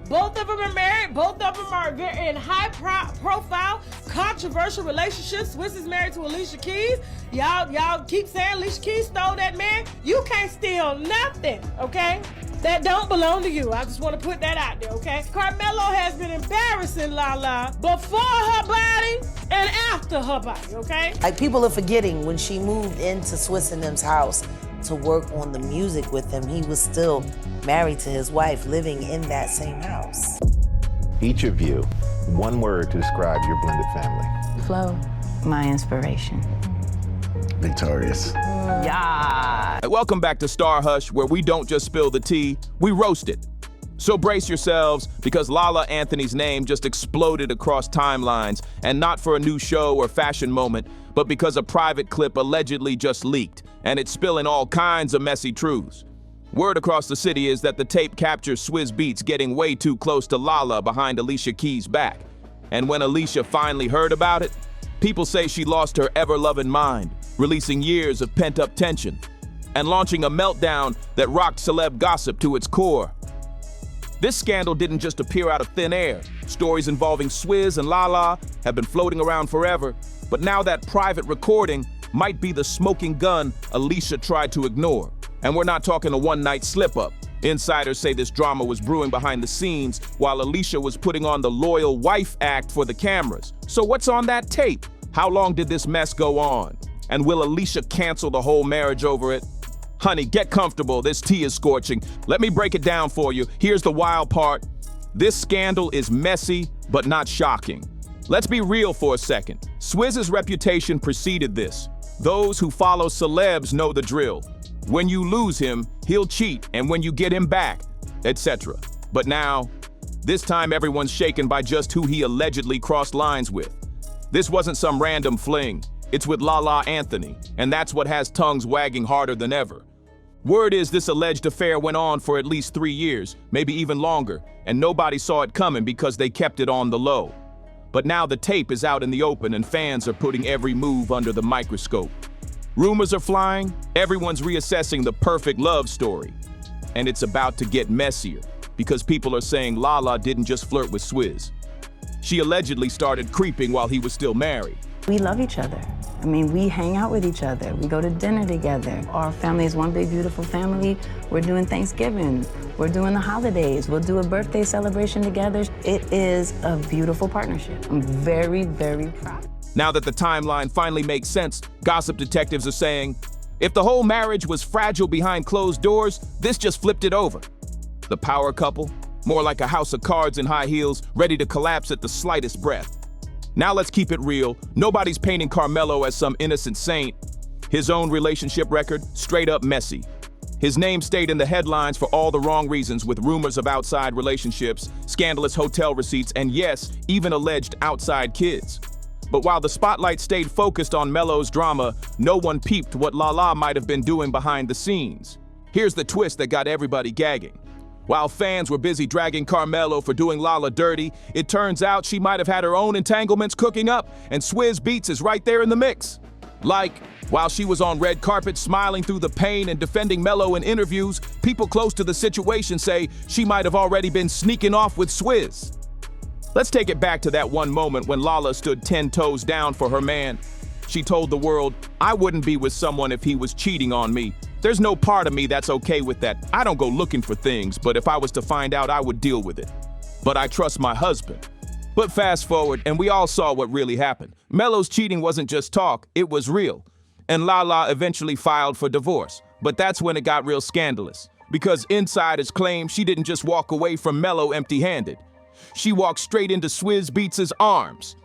Both of them are married. Both of them are in high-profile, controversial relationships. Swizz is married to Alicia Keys. Y'all keep saying Alicia Keys stole that man. You can't steal nothing, okay? That don't belong to you. I just want to put that out there, okay? Carmelo has been embarrassing LaLa before her body and after her body, okay? Like, people are forgetting when she moved into Swizz and them's house to work on the music with him, he was still married to his wife, living in that same house. Each of you, one word to describe your blended family. Flo, my inspiration. Victorious. Yeah. Welcome back to StarHush, where we don't just spill the tea, we roast it. So brace yourselves, because LaLa Anthony's name just exploded across timelines, and not for a new show or fashion moment, but because a private clip allegedly just leaked, and it's spilling all kinds of messy truths. Word across the city is that the tape captures Swizz Beatz getting way too close to LaLa behind Alicia Keys' back. And when Alicia finally heard about it, people say she lost her ever-loving mind, releasing years of pent-up tension, and launching a meltdown that rocked celeb gossip to its core. This scandal didn't just appear out of thin air. Stories involving Swizz and LaLa have been floating around forever, but now that private recording might be the smoking gun Alicia tried to ignore. And we're not talking a one-night slip-up. Insiders say this drama was brewing behind the scenes while Alicia was putting on the loyal wife act for the cameras. So what's on that tape? How long did this mess go on? And will Alicia cancel the whole marriage over it? Honey, get comfortable, this tea is scorching. Let me break it down for you. Here's the wild part. This scandal is messy, but not shocking. Let's be real for a second. Swizz's reputation preceded this. Those who follow celebs know the drill. When you lose him, he'll cheat, and when you get him back, etc. But now, this time everyone's shaken by just who he allegedly crossed lines with. This wasn't some random fling. It's with LaLa Anthony, and that's what has tongues wagging harder than ever. Word is this alleged affair went on for at least 3 years, maybe even longer, and nobody saw it coming because they kept it on the low. But now the tape is out in the open and fans are putting every move under the microscope. Rumors are flying, everyone's reassessing the perfect love story. And it's about to get messier, because people are saying LaLa didn't just flirt with Swizz. She allegedly started creeping while he was still married. We love each other. I mean, we hang out with each other. We go to dinner together. Our family is one big, beautiful family. We're doing Thanksgiving. We're doing the holidays. We'll do a birthday celebration together. It is a beautiful partnership. I'm very, very proud. Now that the timeline finally makes sense, gossip detectives are saying, if the whole marriage was fragile behind closed doors, this just flipped it over. The power couple, more like a house of cards in high heels, ready to collapse at the slightest breath. Now let's keep it real. Nobody's painting Carmelo as some innocent saint. His own relationship record, straight up messy. His name stayed in the headlines for all the wrong reasons, with rumors of outside relationships, scandalous hotel receipts, and yes, even alleged outside kids. But while the spotlight stayed focused on Melo's drama, no one peeped what LaLa might have been doing behind the scenes. Here's the twist that got everybody gagging. While fans were busy dragging Carmelo for doing LaLa dirty, it turns out she might have had her own entanglements cooking up, and Swizz Beatz is right there in the mix. Like, while she was on red carpet smiling through the pain and defending Melo in interviews, people close to the situation say she might have already been sneaking off with Swizz. Let's take it back to that one moment when LaLa stood 10 toes down for her man. She told the world, "I wouldn't be with someone if he was cheating on me. There's no part of me that's okay with that. I don't go looking for things, but if I was to find out, I would deal with it. But I trust my husband." But fast forward, and we all saw what really happened. Melo's cheating wasn't just talk, it was real. And LaLa eventually filed for divorce. But that's when it got real scandalous, because insiders claim she didn't just walk away from Melo empty-handed. She walked straight into Swizz Beatz's arms.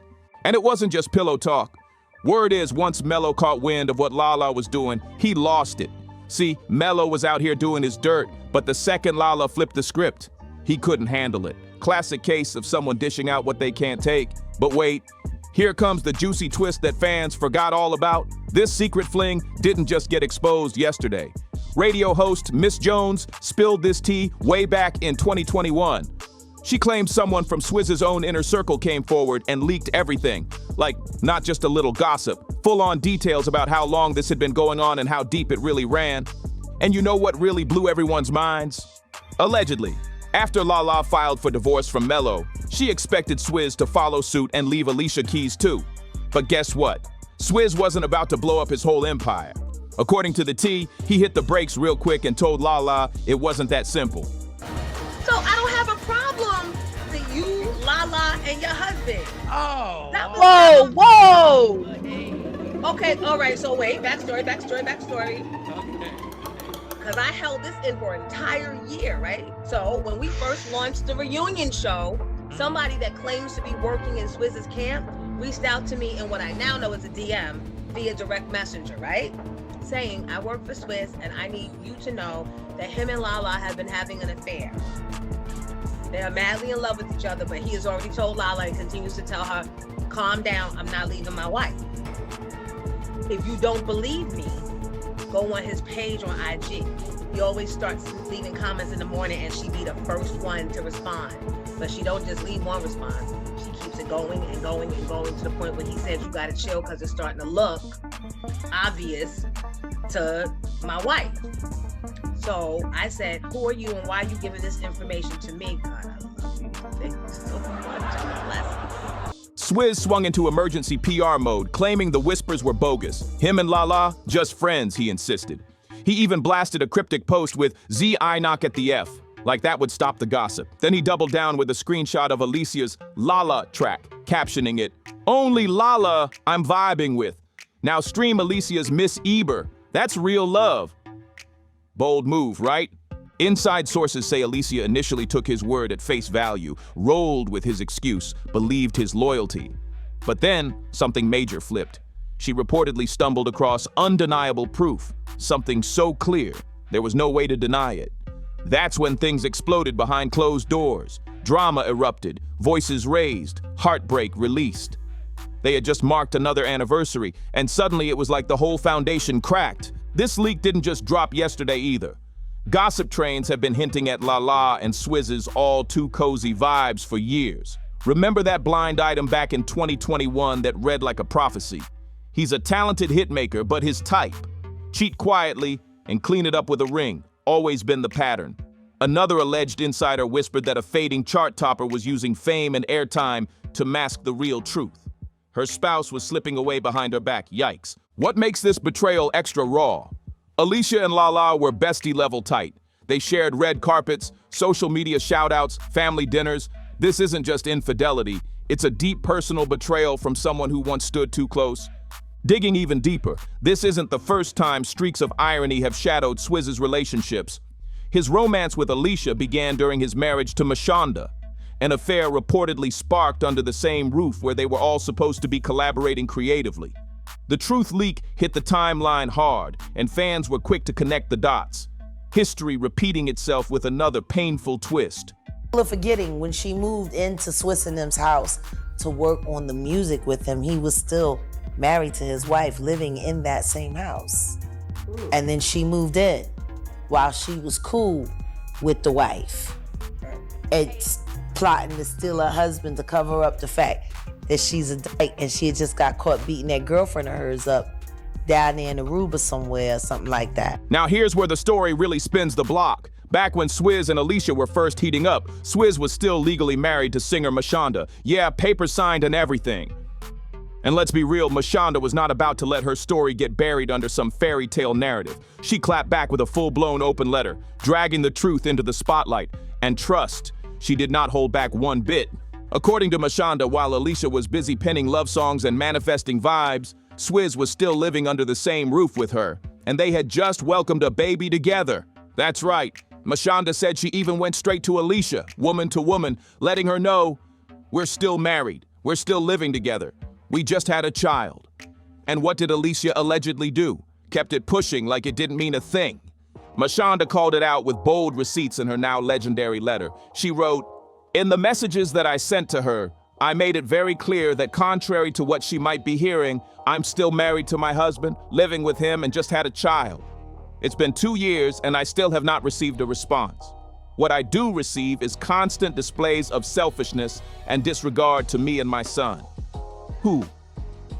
And it wasn't just pillow talk. Word is, once Melo caught wind of what LaLa was doing, he lost it. See, Melo was out here doing his dirt, but the second LaLa flipped the script, he couldn't handle it. Classic case of someone dishing out what they can't take. But wait, here comes the juicy twist that fans forgot all about. This secret fling didn't just get exposed yesterday. Radio host Miss Jones spilled this tea way back in 2021. She claimed someone from Swizz's own inner circle came forward and leaked everything. Like, not just a little gossip, full-on details about how long this had been going on and how deep it really ran. And you know what really blew everyone's minds? Allegedly, After LaLa filed for divorce from Mello, she expected Swizz to follow suit and leave Alicia Keys too. But guess what? Swizz wasn't about to blow up his whole empire. According to the T, he hit the brakes real quick and told LaLa it wasn't that simple. So I don't have a problem with you, LaLa, and your husband. Oh. Whoa. Okay, all right, so wait, backstory. Because I held this in for an entire year, right? So when we first launched the reunion show, somebody that claims to be working in Swizz's camp reached out to me in what I now know is a DM via direct messenger, right? Saying, I work for Swizz and I need you to know that him and LaLa have been having an affair. They are madly in love with each other, but he has already told LaLa and continues to tell her, calm down, I'm not leaving my wife. If you don't believe me, go on his page on IG. He always starts leaving comments in the morning and she be the first one to respond. But she don't just leave one response. She keeps it going and going and going to the point where he says, you gotta chill because it's starting to look obvious to my wife. So I said, who are you and why are you giving this information to me? God, I love you. Thank you so much. Swizz swung into emergency PR mode, claiming the whispers were bogus. Him and LaLa, just friends, he insisted. He even blasted a cryptic post with "Z I knock at the F," like that would stop the gossip. Then he doubled down with a screenshot of Alicia's LaLa track, captioning it, "Only LaLa I'm vibing with. Now stream Alicia's Miss Eber. That's real love." Bold move, right? Inside sources say Alicia initially took his word at face value, rolled with his excuse, believed his loyalty. But then, something major flipped. She reportedly stumbled across undeniable proof, something so clear, there was no way to deny it. That's when things exploded behind closed doors. Drama erupted, voices raised, heartbreak released. They had just marked another anniversary, and suddenly it was like the whole foundation cracked. This leak didn't just drop yesterday either. Gossip trains have been hinting at LaLa and Swizz's all-too-cozy vibes for years. Remember that blind item back in 2021 that read like a prophecy? He's a talented hitmaker, but his type. Cheat quietly and clean it up with a ring. Always been the pattern. Another alleged insider whispered that a fading chart topper was using fame and airtime to mask the real truth. Her spouse was slipping away behind her back. Yikes. What makes this betrayal extra raw? Alicia and LaLa were bestie-level tight. They shared red carpets, social media shout-outs, family dinners. This isn't just infidelity. It's a deep personal betrayal from someone who once stood too close. Digging even deeper, this isn't the first time streaks of irony have shadowed Swizz's relationships. His romance with Alicia began during his marriage to Mashonda, an affair reportedly sparked under the same roof where they were all supposed to be collaborating creatively. The truth leak hit the timeline hard, and fans were quick to connect the dots. History repeating itself with another painful twist. Forgetting when she moved into Swizz and them's house to work on the music with him, he was still married to his wife, living in that same house. And then she moved in while she was cool with the wife. It's plotting to steal her husband to cover up the fact that she's a dyke and she had just got caught beating that girlfriend of hers up down there in Aruba somewhere or something like that. Now here's where the story really spins the block. Back when Swizz and Alicia were first heating up, Swizz was still legally married to singer Mashonda. Yeah, paper signed and everything. And let's be real, Mashonda was not about to let her story get buried under some fairy tale narrative. She clapped back with a full-blown open letter, dragging the truth into the spotlight. And trust, she did not hold back one bit. According to Mashonda, while Alicia was busy penning love songs and manifesting vibes, Swizz was still living under the same roof with her, and they had just welcomed a baby together. That's right. Mashonda said she even went straight to Alicia, woman to woman, letting her know, "We're still married. We're still living together. We just had a child." And what did Alicia allegedly do? Kept it pushing like it didn't mean a thing. Mashonda called it out with bold receipts in her now legendary letter. She wrote, "In the messages that I sent to her, I made it very clear that contrary to what she might be hearing, I'm still married to my husband, living with him, and just had a child. It's been 2 years and I still have not received a response. What I do receive is constant displays of selfishness and disregard to me and my son." Who?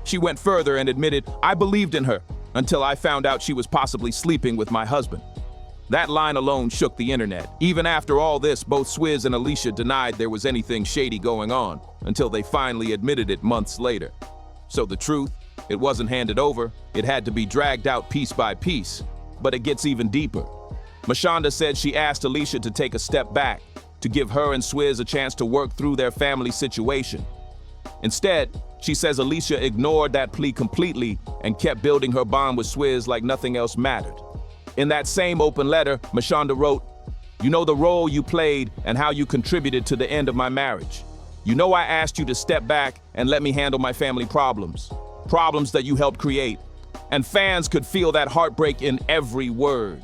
She went further and admitted, "I believed in her until I found out she was possibly sleeping with my husband." That line alone shook the internet. Even after all this, both Swizz and Alicia denied there was anything shady going on, until they finally admitted it months later. So the truth, it wasn't handed over, it had to be dragged out piece by piece. But it gets even deeper. Mashonda said she asked Alicia to take a step back, to give her and Swizz a chance to work through their family situation. Instead, she says Alicia ignored that plea completely and kept building her bond with Swizz like nothing else mattered. In that same open letter, Mashonda wrote, "You know the role you played and how you contributed to the end of my marriage. You know I asked you to step back and let me handle my family problems that you helped create." And fans could feel that heartbreak in every word.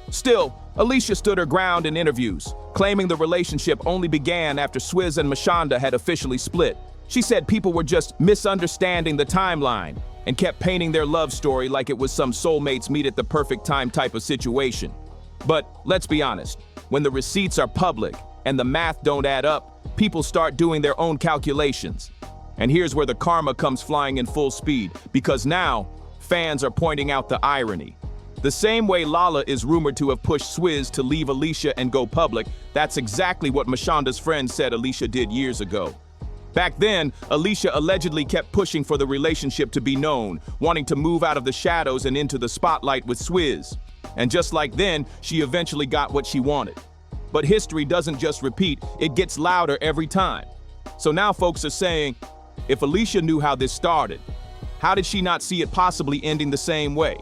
Still, Alicia stood her ground in interviews, claiming the relationship only began after Swizz and Mashonda had officially split. She said people were just misunderstanding the timeline and kept painting their love story like it was some soulmates meet at the perfect time type of situation. But let's be honest, when the receipts are public and the math don't add up, people start doing their own calculations. And here's where the karma comes flying in full speed, because now fans are pointing out the irony. The same way LaLa is rumored to have pushed Swizz to leave Alicia and go public, that's exactly what Mashonda's friend said Alicia did years ago. Back then, Alicia allegedly kept pushing for the relationship to be known, wanting to move out of the shadows and into the spotlight with Swizz. And just like then, she eventually got what she wanted. But history doesn't just repeat, it gets louder every time. So now folks are saying, if Alicia knew how this started, how did she not see it possibly ending the same way?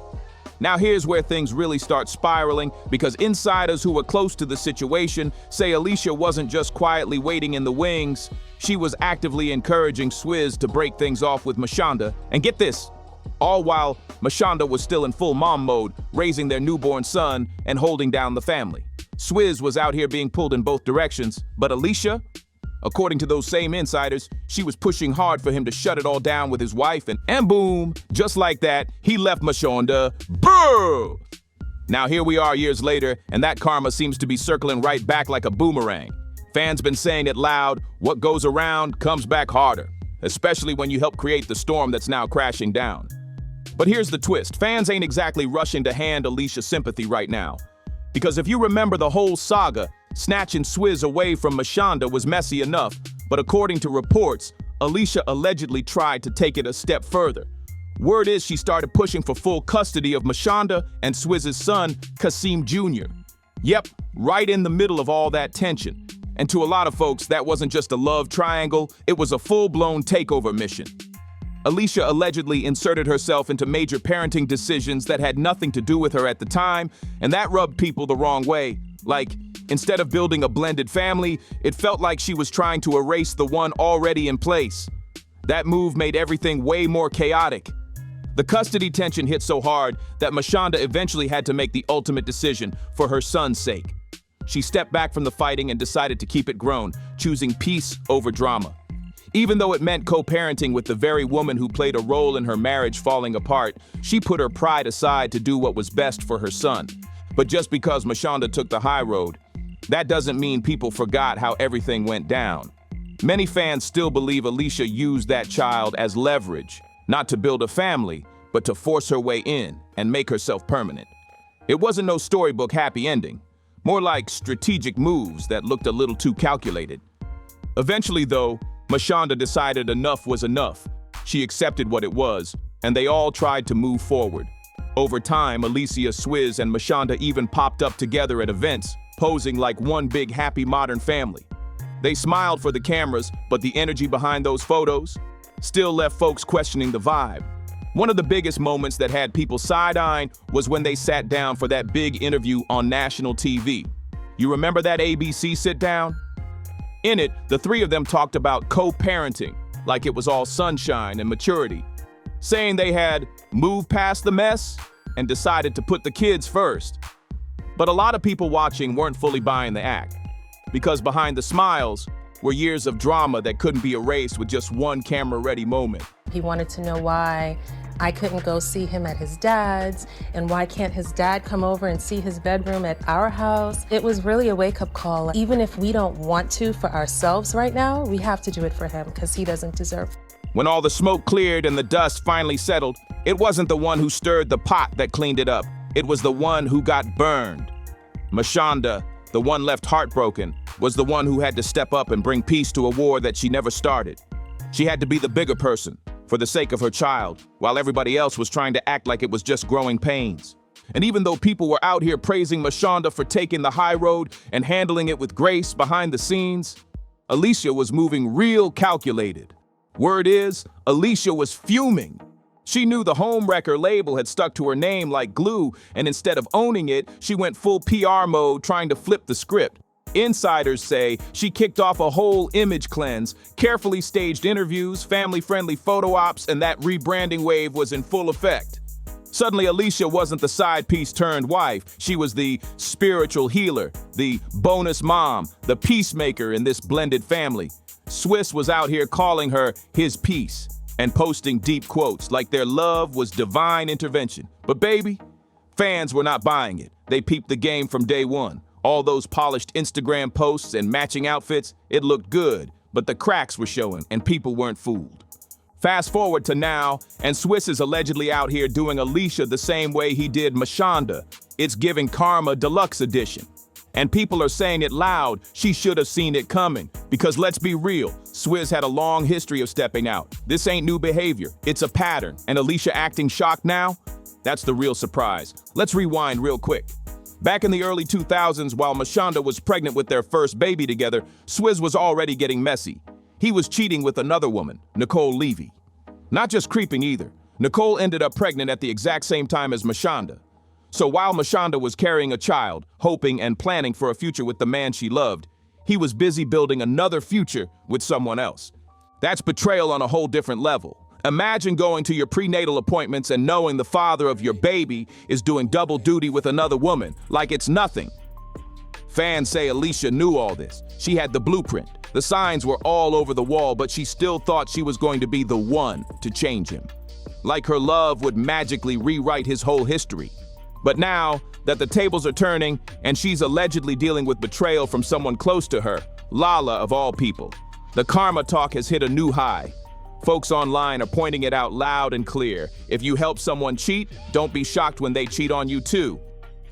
Now here's where things really start spiraling, because insiders who were close to the situation say Alicia wasn't just quietly waiting in the wings, she was actively encouraging Swizz to break things off with Mashonda. And get this, all while Mashonda was still in full mom mode, raising their newborn son and holding down the family. Swizz was out here being pulled in both directions, but Alicia, according to those same insiders, she was pushing hard for him to shut it all down with his wife, and boom, just like that, he left Mashonda. Brrr! Now here we are years later, and that karma seems to be circling right back like a boomerang. Fans been saying it loud, what goes around comes back harder, especially when you help create the storm that's now crashing down. But here's the twist, fans ain't exactly rushing to hand Alicia sympathy right now. Because if you remember the whole saga, snatching Swizz away from Mashonda was messy enough, but according to reports, Alicia allegedly tried to take it a step further. Word is she started pushing for full custody of Mashonda and Swizz's son, Kasim Jr. Yep, right in the middle of all that tension. And to a lot of folks, that wasn't just a love triangle, it was a full-blown takeover mission. Alicia allegedly inserted herself into major parenting decisions that had nothing to do with her at the time, and that rubbed people the wrong way. Like, instead of building a blended family, it felt like she was trying to erase the one already in place. That move made everything way more chaotic. The custody tension hit so hard that Mashonda eventually had to make the ultimate decision for her son's sake. She stepped back from the fighting and decided to keep it grown, choosing peace over drama. Even though it meant co-parenting with the very woman who played a role in her marriage falling apart, she put her pride aside to do what was best for her son. But just because Mashonda took the high road, that doesn't mean people forgot how everything went down. Many fans still believe Alicia used that child as leverage, not to build a family, but to force her way in and make herself permanent. It wasn't no storybook happy ending, more like strategic moves that looked a little too calculated. Eventually though, Mashonda decided enough was enough. She accepted what it was, and they all tried to move forward. Over time, Alicia, Swizz, and Mashonda even popped up together at events, posing like one big happy modern family. They smiled for the cameras, but the energy behind those photos still left folks questioning the vibe. One of the biggest moments that had people side-eyeing was when they sat down for that big interview on national TV. You remember that ABC sit-down? In it, the three of them talked about co-parenting, like it was all sunshine and maturity, saying they had moved past the mess and decided to put the kids first. But a lot of people watching weren't fully buying the act, because behind the smiles were years of drama that couldn't be erased with just one camera-ready moment. He wanted to know why I couldn't go see him at his dad's, and why can't his dad come over and see his bedroom at our house? It was really a wake-up call. Even if we don't want to for ourselves right now, we have to do it for him because he doesn't deserve it. When all the smoke cleared and the dust finally settled, it wasn't the one who stirred the pot that cleaned it up. It was the one who got burned. Mashonda, the one left heartbroken, was the one who had to step up and bring peace to a war that she never started. She had to be the bigger person, for the sake of her child, while everybody else was trying to act like it was just growing pains. And even though people were out here praising Mashonda for taking the high road and handling it with grace behind the scenes, Alicia was moving real calculated. Word is, Alicia was fuming. She knew the homewrecker label had stuck to her name like glue, and instead of owning it, she went full PR mode trying to flip the script. Insiders say she kicked off a whole image cleanse, carefully staged interviews, family-friendly photo ops, and that rebranding wave was in full effect. Suddenly, Alicia wasn't the side piece turned wife. She was the spiritual healer, the bonus mom, the peacemaker in this blended family. Swizz was out here calling her his piece and posting deep quotes like their love was divine intervention. But baby, fans were not buying it. They peeped the game from day one. All those polished Instagram posts and matching outfits, it looked good, but the cracks were showing and people weren't fooled. Fast forward to now, and Swizz is allegedly out here doing Alicia the same way he did Mashonda. It's giving Karma Deluxe Edition. And people are saying it loud, she should have seen it coming. Because let's be real, Swizz had a long history of stepping out. This ain't new behavior, it's a pattern. And Alicia acting shocked now? That's the real surprise. Let's rewind real quick. Back in the early 2000s, while Mashonda was pregnant with their first baby together, Swizz was already getting messy. He was cheating with another woman, Nicole Levy. Not just creeping either. Nicole ended up pregnant at the exact same time as Mashonda. So while Mashonda was carrying a child, hoping and planning for a future with the man she loved, he was busy building another future with someone else. That's betrayal on a whole different level. Imagine going to your prenatal appointments and knowing the father of your baby is doing double duty with another woman, like it's nothing. Fans say Alicia knew all this. She had the blueprint. The signs were all over the wall, but she still thought she was going to be the one to change him. Like her love would magically rewrite his whole history. But now that the tables are turning and she's allegedly dealing with betrayal from someone close to her, LaLa of all people, the karma talk has hit a new high. Folks online are pointing it out loud and clear. If you help someone cheat, don't be shocked when they cheat on you too.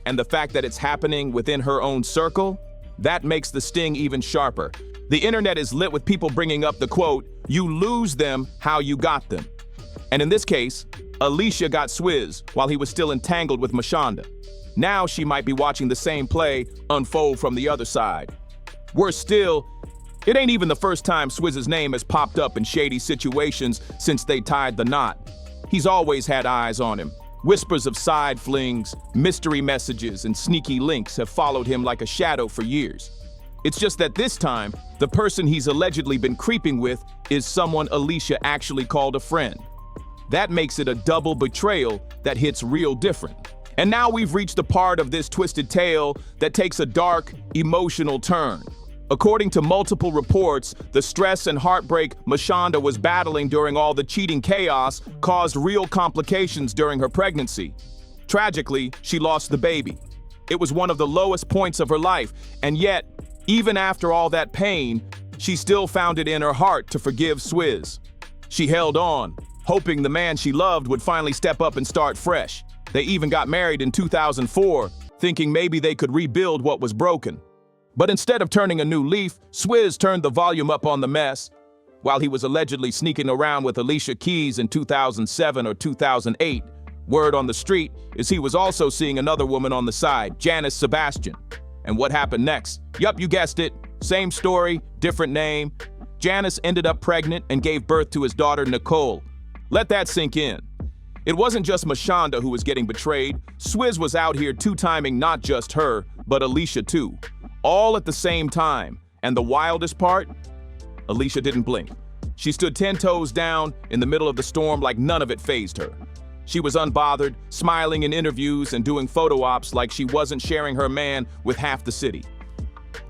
And the fact that it's happening within her own circle, that makes the sting even sharper. The internet is lit with people bringing up the quote, "You lose them how you got them." And in this case, Alicia got Swizz while he was still entangled with Mashonda. Now she might be watching the same play unfold from the other side. Worse still, it ain't even the first time Swizz's name has popped up in shady situations since they tied the knot. He's always had eyes on him. Whispers of side flings, mystery messages, and sneaky links have followed him like a shadow for years. It's just that this time, the person he's allegedly been creeping with is someone Alicia actually called a friend. That makes it a double betrayal that hits real different. And now we've reached the part of this twisted tale that takes a dark, emotional turn. According to multiple reports, the stress and heartbreak Mashonda was battling during all the cheating chaos caused real complications during her pregnancy. Tragically, she lost the baby. It was one of the lowest points of her life, and yet, even after all that pain, she still found it in her heart to forgive Swizz. She held on, hoping the man she loved would finally step up and start fresh. They even got married in 2004, thinking maybe they could rebuild what was broken. But instead of turning a new leaf, Swizz turned the volume up on the mess. While he was allegedly sneaking around with Alicia Keys in 2007 or 2008, word on the street is he was also seeing another woman on the side, Janice Sebastian. And what happened next? Yup, you guessed it. Same story, different name. Janice ended up pregnant and gave birth to his daughter, Nicole. Let that sink in. It wasn't just Mashonda who was getting betrayed. Swizz was out here two-timing not just her, but Alicia too. All at the same time. And the wildest part? Alicia didn't blink. She stood 10 toes down in the middle of the storm like none of it fazed her. She was unbothered, smiling in interviews and doing photo ops like she wasn't sharing her man with half the city.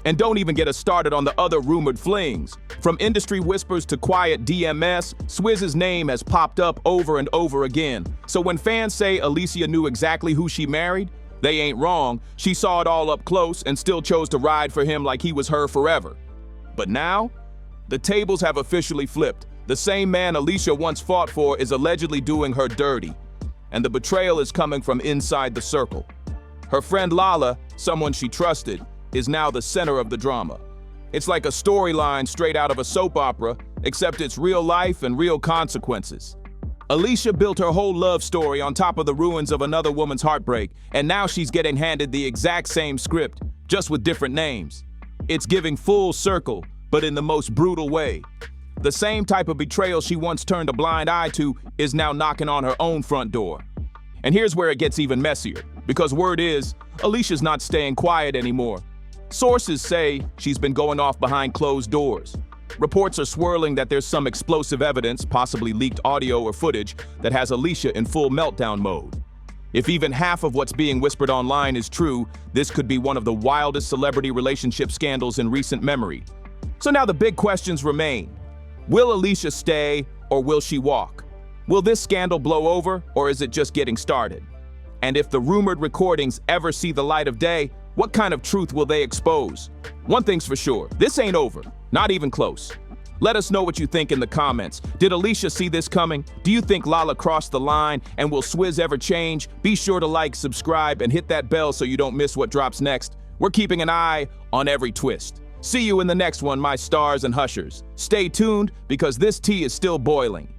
And don't even get us started on the other rumored flings. From industry whispers to quiet DMS, Swizz's name has popped up over and over again. So when fans say Alicia knew exactly who she married, they ain't wrong. She saw it all up close and still chose to ride for him like he was her forever. But now, the tables have officially flipped. The same man Alicia once fought for is allegedly doing her dirty. And the betrayal is coming from inside the circle. Her friend LaLa someone she trusted, is now the center of the drama. It's like a storyline straight out of a soap opera, except it's real life and real consequences. Alicia built her whole love story on top of the ruins of another woman's heartbreak, and now she's getting handed the exact same script, just with different names. It's giving full circle, but in the most brutal way. The same type of betrayal she once turned a blind eye to is now knocking on her own front door. And here's where it gets even messier, because word is, Alicia's not staying quiet anymore. Sources say she's been going off behind closed doors. Reports are swirling that there's some explosive evidence, possibly leaked audio or footage, that has Alicia in full meltdown mode. If even half of what's being whispered online is true, this could be one of the wildest celebrity relationship scandals in recent memory. So now the big questions remain. Will Alicia stay, or will she walk? Will this scandal blow over, or is it just getting started? And if the rumored recordings ever see the light of day, what kind of truth will they expose? One thing's for sure, this ain't over, not even close. Let us know what you think in the comments. Did Alicia see this coming? Do you think LaLa crossed the line? And will Swizz ever change? Be sure to like, subscribe, and hit that bell so you don't miss what drops next. We're keeping an eye on every twist. See you in the next one, my stars and hushers. Stay tuned, because this tea is still boiling.